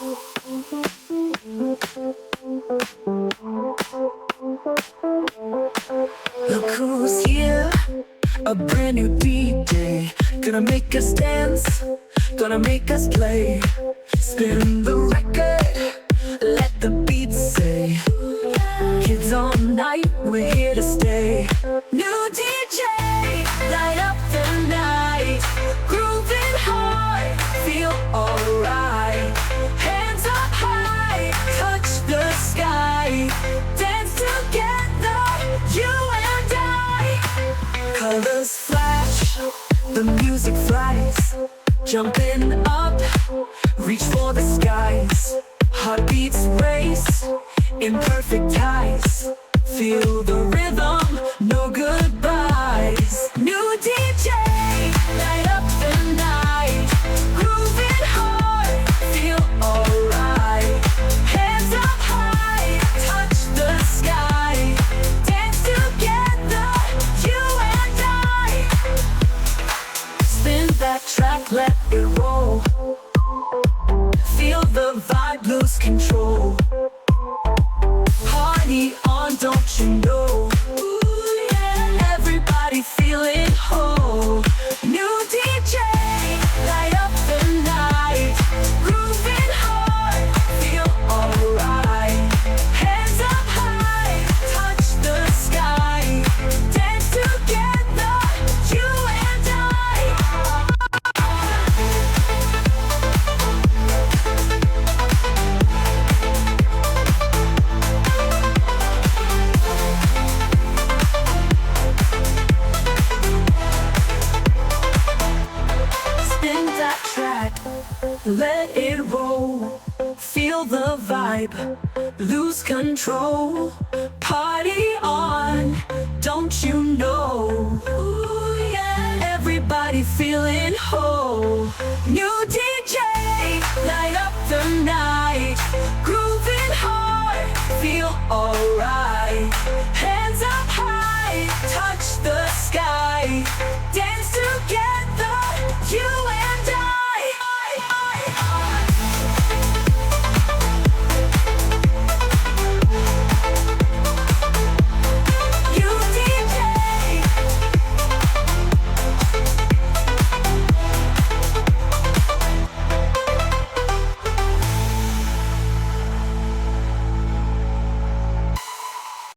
Look who's here, a brand new DJ. Gonna make us dance, gonna make us play. Spin the record, let the beat say. Kids all night, we're here to stay. New DJ, light up the night. Grooving hard, feel alright. Hands up high, touch the sky. Dance together, you and I. Colors flash, the music flies. Jumping up, reach for the skies. Heartbeats race, in perfect ties. Feel the rhythm, no goodbyes. New DJ, light up the night. Grooving hard, feel alright. Hands up high, touch the sky. Dance together, you and I. Spin that track, let it roll. Feel the vibe, lose control. Party on, don't you know? Ooh, yeah. Everybody feeling whole. New DJ, light up the night. Grooving hard, feel alright. Hands up high, touch the sky. Dance together, you and I. Spin that track, let it roll. Feel the vibe, lose control. Party on, don't you know? Ooh, yeah. Everybody feeling whole. New DJ, light up the night. Grooving hard, feel alright.